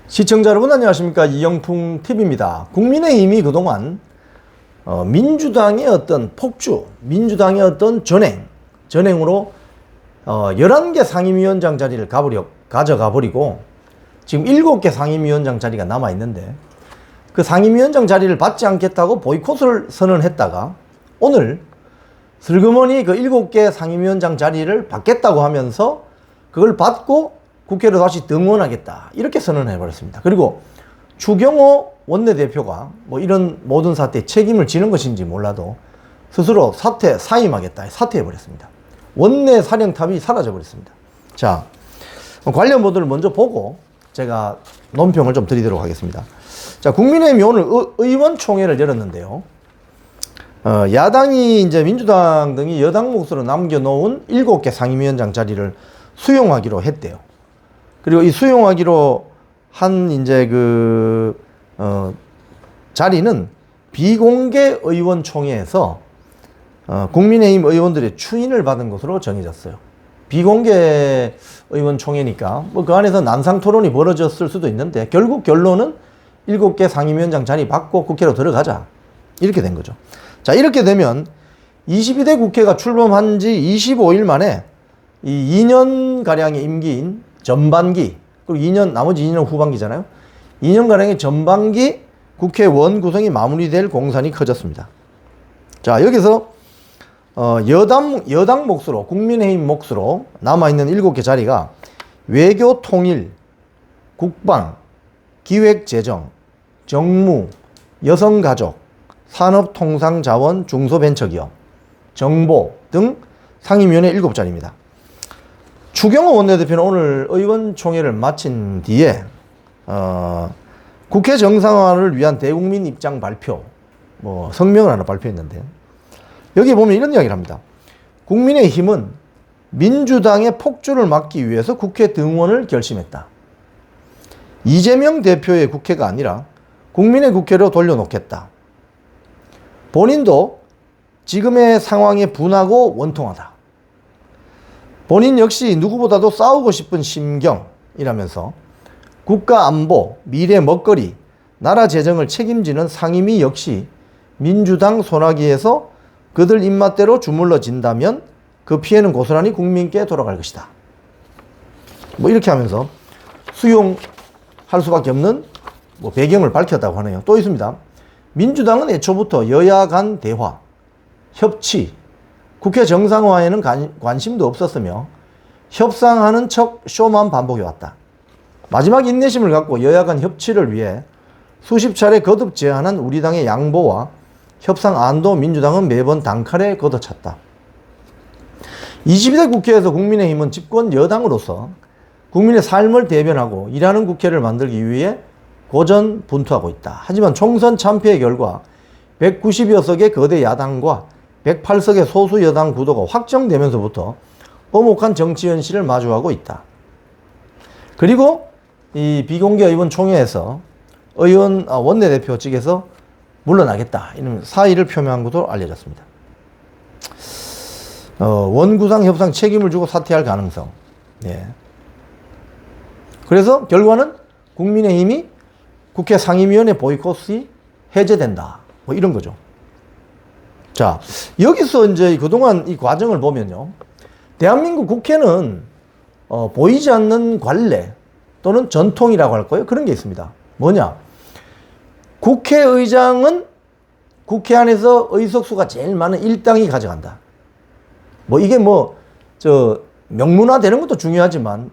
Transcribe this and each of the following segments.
시청자 여러분 안녕하십니까. 이영풍 TV입니다. 국민의힘이 그동안 민주당의 어떤 폭주, 민주당의 어떤 전행으로 11개 상임위원장 자리를 가져가 버리고 지금 7개 상임위원장 자리가 남아 있는데, 그 상임위원장 자리를 받지 않겠다고 보이콧을 선언했다가 오늘 슬그머니 그 7개 상임위원장 자리를 받겠다고 하면서 그걸 받고 국회로 다시 등원하겠다, 이렇게 선언해 버렸습니다. 그리고 추경호 원내대표가 뭐 이런 모든 사태에 책임을 지는 것인지 몰라도 스스로 사임하겠다, 사퇴해 버렸습니다. 원내 사령탑이 사라져 버렸습니다. 자, 관련 보도를 먼저 보고 제가 논평을 좀 드리도록 하겠습니다. 자, 국민의힘이 오늘 의원총회를 열었는데요. 야당이 이제 민주당 등이 여당 몫으로 남겨놓은 7개 상임위원장 자리를 수용하기로 했대요. 그리고 이 수용하기로 한 이제 자리는 비공개 의원총회에서 국민의힘 의원들의 추인을 받은 것으로 정해졌어요. 비공개 의원총회니까 뭐 그 안에서 난상 토론이 벌어졌을 수도 있는데, 결국 결론은 7개 상임위원장 자리 받고 국회로 들어가자, 이렇게 된 거죠. 자, 이렇게 되면 22대 국회가 출범한 지 25일 만에 이 2년가량의 임기인 전반기, 그리고 나머지 2년 후반기잖아요. 2년가량의 전반기 국회 원 구성이 마무리될 공산이 커졌습니다. 자, 여기서 여당 몫으로, 국민의힘 몫으로 남아있는 7개 자리가 외교 통일, 국방, 기획재정, 정무, 여성가족, 산업통상자원 중소벤처기업, 정보 등 상임위원회 7자리입니다. 추경호 원내대표는 오늘 의원총회를 마친 뒤에 국회 정상화를 위한 대국민 입장 발표, 성명을 하나 발표했는데, 여기 보면 이런 이야기를 합니다. 국민의힘은 민주당의 폭주를 막기 위해서 국회 등원을 결심했다. 이재명 대표의 국회가 아니라 국민의 국회로 돌려놓겠다. 본인도 지금의 상황에 분하고 원통하다. 본인 역시 누구보다도 싸우고 싶은 심경이라면서 국가 안보, 미래 먹거리, 나라 재정을 책임지는 상임위 역시 민주당 손아귀에서 그들 입맛대로 주물러진다면 그 피해는 고스란히 국민께 돌아갈 것이다. 이렇게 하면서 수용할 수밖에 없는 배경을 밝혔다고 하네요. 또 있습니다. 민주당은 애초부터 여야 간 대화, 협치, 국회 정상화에는 관심도 없었으며 협상하는 척 쇼만 반복해왔다. 마지막 인내심을 갖고 여야 간 협치를 위해 수십 차례 거듭 제안한 우리 당의 양보와 협상안도 민주당은 매번 단칼에 걷어찼다. 22대 국회에서 국민의힘은 집권 여당으로서 국민의 삶을 대변하고 일하는 국회를 만들기 위해 고전분투하고 있다. 하지만 총선 참패의 결과 190여 석의 거대 야당과 108석의 소수 여당 구도가 확정되면서부터 엄혹한 정치 현실을 마주하고 있다. 그리고 이 비공개 의원총회에서 원내대표 측에서 물러나겠다, 이런 사의를 표명한 것으로 알려졌습니다. 원구상 협상 책임을 주고 사퇴할 가능성. 예. 그래서 결과는 국민의힘이 국회 상임위원회 보이콧이 해제된다, 이런 거죠. 자, 여기서 이제 그동안 이 과정을 보면요, 대한민국 국회는 보이지 않는 관례 또는 전통이라고 할까요? 그런 게 있습니다. 뭐냐? 국회의장은 국회 안에서 의석수가 제일 많은 일당이 가져간다. 이게 명문화 되는 것도 중요하지만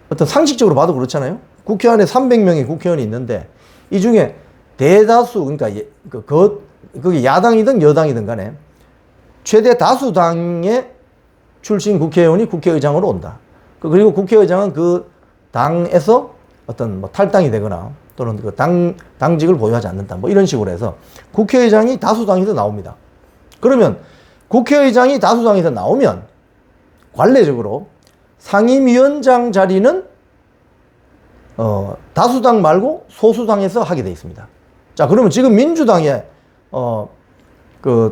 어떤 상식적으로 봐도 그렇잖아요. 국회 안에 300명의 국회의원이 있는데 이 중에 대다수, 그러니까 그게 야당이든 여당이든 간에 최대 다수당의 출신 국회의원이 국회의장으로 온다. 그리고 국회의장은 그 당에서 어떤 탈당이 되거나 또는 그 당직을 보유하지 않는다. 이런 식으로 해서 국회의장이 다수당에서 나옵니다. 그러면 국회의장이 다수당에서 나오면 관례적으로 상임위원장 자리는 다수당 말고 소수당에서 하게 되어 있습니다. 자, 그러면 지금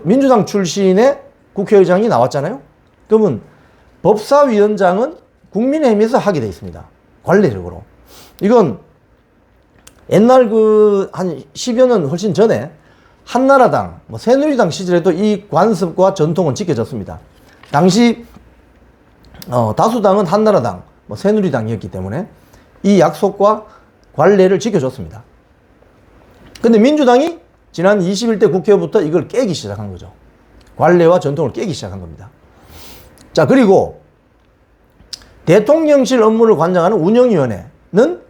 민주당 출신의 국회의장이 나왔잖아요. 그러면 법사위원장은 국민의힘에서 하게 되어 있습니다. 관례적으로. 이건 옛날 한 10여 년 훨씬 전에 한나라당, 새누리당 시절에도 이 관습과 전통은 지켜졌습니다. 당시 다수당은 한나라당, 새누리당이었기 때문에 이 약속과 관례를 지켜줬습니다. 근데 민주당이 지난 21대 국회부터 이걸 깨기 시작한 거죠. 관례와 전통을 깨기 시작한 겁니다. 자, 그리고 대통령실 업무를 관장하는 운영위원회는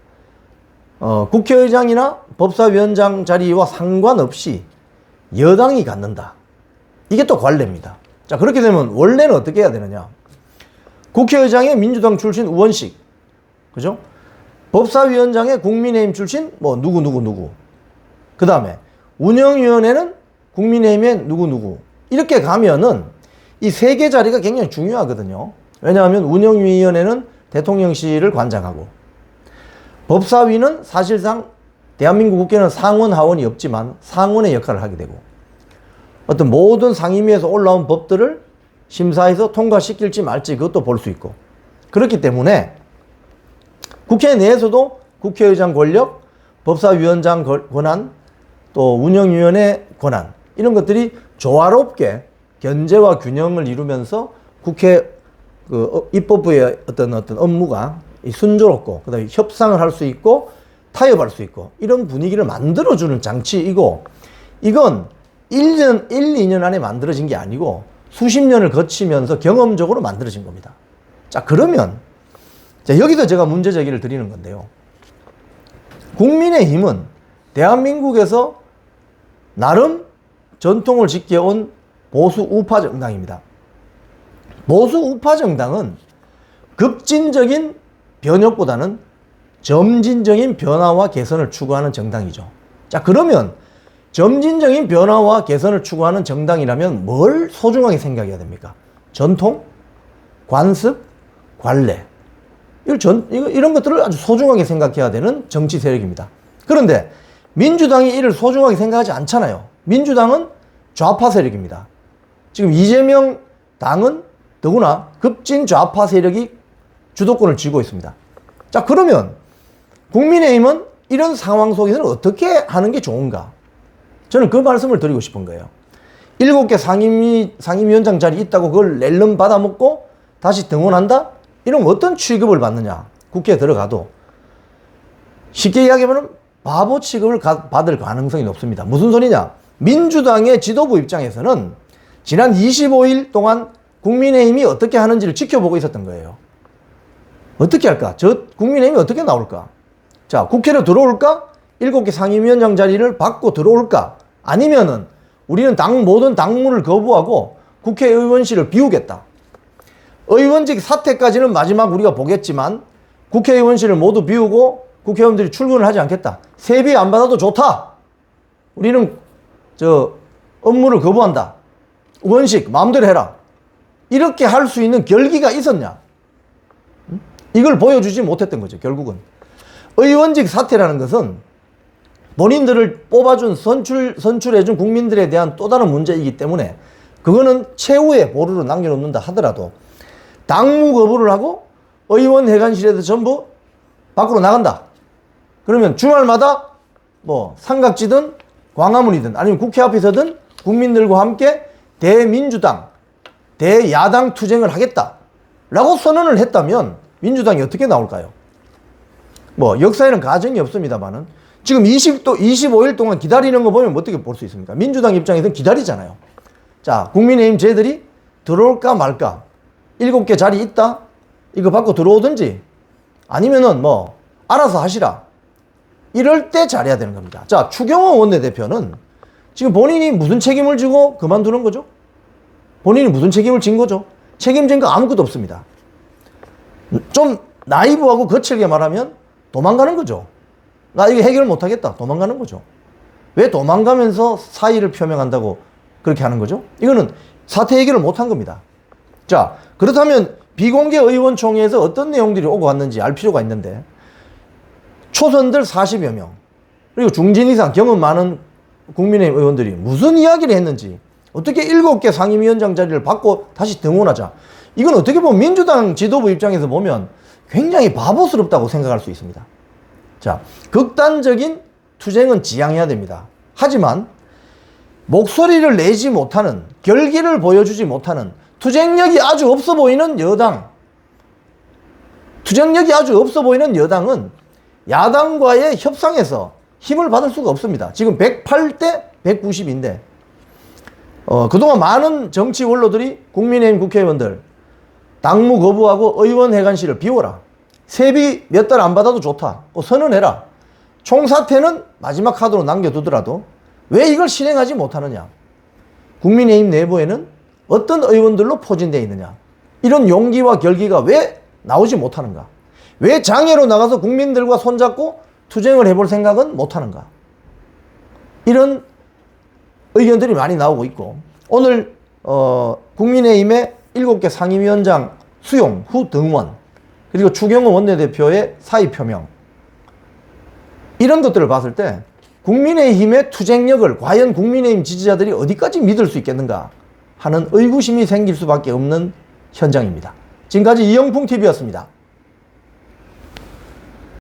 국회의장이나 법사위원장 자리와 상관없이 여당이 갖는다. 이게 또 관례입니다. 자, 그렇게 되면 원래는 어떻게 해야 되느냐. 국회의장의 민주당 출신 우원식, 그죠? 법사위원장의 국민의힘 출신 누구. 그 다음에 운영위원회는 국민의힘의 누구. 이렇게 가면은 이 세 개 자리가 굉장히 중요하거든요. 왜냐하면 운영위원회는 대통령실을 관장하고, 법사위는 사실상 대한민국 국회는 상원, 하원이 없지만 상원의 역할을 하게 되고, 어떤 모든 상임위에서 올라온 법들을 심사해서 통과시킬지 말지 그것도 볼 수 있고, 그렇기 때문에 국회 내에서도 국회의장 권력, 법사위원장 권한, 또 운영위원회 권한, 이런 것들이 조화롭게 견제와 균형을 이루면서 국회 입법부의 어떤 업무가 순조롭고, 그 다음에 협상을 할 수 있고 타협할 수 있고, 이런 분위기를 만들어주는 장치이고, 이건 1년, 2년 안에 만들어진 게 아니고 수십 년을 거치면서 경험적으로 만들어진 겁니다. 자, 그러면 여기서 제가 문제 제기를 드리는 건데요. 국민의힘은 대한민국에서 나름 전통을 지켜온 보수 우파 정당입니다. 보수 우파 정당은 급진적인 변혁보다는 점진적인 변화와 개선을 추구하는 정당이죠. 자, 그러면 점진적인 변화와 개선을 추구하는 정당이라면 뭘 소중하게 생각해야 됩니까? 전통, 관습, 관례. 이런 것들을 아주 소중하게 생각해야 되는 정치 세력입니다. 그런데 민주당이 이를 소중하게 생각하지 않잖아요. 민주당은 좌파 세력입니다. 지금 이재명 당은 더구나 급진 좌파 세력이 주도권을 쥐고 있습니다. 자, 그러면 국민의힘은 이런 상황 속에서는 어떻게 하는 게 좋은가? 저는 그 말씀을 드리고 싶은 거예요. 7개 상임위원장 자리 있다고 그걸 낼름 받아먹고 다시 등원한다? 이런 어떤 취급을 받느냐? 국회에 들어가도 쉽게 이야기하면 바보 취급을 받을 가능성이 높습니다. 무슨 소리냐? 민주당의 지도부 입장에서는 지난 25일 동안 국민의힘이 어떻게 하는지를 지켜보고 있었던 거예요. 어떻게 할까? 국민의힘이 어떻게 나올까? 자, 국회로 들어올까? 7개 상임위원장 자리를 받고 들어올까? 아니면은 우리는 모든 당무를 거부하고 국회의원실을 비우겠다. 의원직 사퇴까지는 마지막 우리가 보겠지만 국회의원실을 모두 비우고 국회의원들이 출근을 하지 않겠다. 세비 안 받아도 좋다. 우리는 업무를 거부한다. 의원식 마음대로 해라. 이렇게 할 수 있는 결기가 있었냐? 이걸 보여주지 못했던 거죠, 결국은. 의원직 사퇴라는 것은 본인들을 뽑아준 선출해준 국민들에 대한 또 다른 문제이기 때문에 그거는 최후의 보루로 남겨놓는다 하더라도 당무 거부를 하고 의원 회관실에서 전부 밖으로 나간다. 그러면 주말마다 삼각지든 광화문이든 아니면 국회 앞에서든 국민들과 함께 대민주당, 대야당 투쟁을 하겠다라고 선언을 했다면 민주당이 어떻게 나올까요? 역사에는 가정이 없습니다만은 지금 25일 동안 기다리는 거 보면 어떻게 볼 수 있습니까? 민주당 입장에서는 기다리잖아요. 자, 국민의힘 쟤들이 들어올까 말까? 7개 자리 있다? 이거 받고 들어오든지 아니면은 알아서 하시라. 이럴 때 잘해야 되는 겁니다. 자, 추경호 원내대표는 지금 본인이 무슨 책임을 지고 그만두는 거죠? 본인이 무슨 책임을 진 거죠? 책임진 거 아무것도 없습니다. 좀 나이브하고 거칠게 말하면 도망가는 거죠. 나 이거 해결 못하겠다. 도망가는 거죠. 왜 도망가면서 사의를 표명한다고 그렇게 하는 거죠? 이거는 사태 해결을 못한 겁니다. 자, 그렇다면 비공개 의원총회에서 어떤 내용들이 오고 갔는지 알 필요가 있는데 초선들 40여 명 그리고 중진 이상 경험 많은 국민의힘 의원들이 무슨 이야기를 했는지 어떻게 7개 상임위원장 자리를 받고 다시 등원하자. 이건 어떻게 보면 민주당 지도부 입장에서 보면 굉장히 바보스럽다고 생각할 수 있습니다. 자, 극단적인 투쟁은 지양해야 됩니다. 하지만 목소리를 내지 못하는, 결기를 보여주지 못하는, 투쟁력이 아주 없어 보이는 여당, 투쟁력이 아주 없어 보이는 여당은 야당과의 협상에서 힘을 받을 수가 없습니다. 지금 108대 190인데 그동안 많은 정치 원로들이 국민의힘 국회의원들 당무 거부하고 의원 해관실을 비워라. 세비 몇 달 안 받아도 좋다. 선언해라. 총사퇴는 마지막 카드로 남겨두더라도 왜 이걸 실행하지 못하느냐. 국민의힘 내부에는 어떤 의원들로 포진되어 있느냐. 이런 용기와 결기가 왜 나오지 못하는가. 왜 장애로 나가서 국민들과 손잡고 투쟁을 해볼 생각은 못하는가. 이런 의견들이 많이 나오고 있고, 오늘 국민의힘의 7개 상임위원장 수용 후 등원, 그리고 추경호 원내대표의 사의 표명, 이런 것들을 봤을 때 국민의힘의 투쟁력을 과연 국민의힘 지지자들이 어디까지 믿을 수 있겠는가 하는 의구심이 생길 수밖에 없는 현장입니다. 지금까지 이영풍TV였습니다.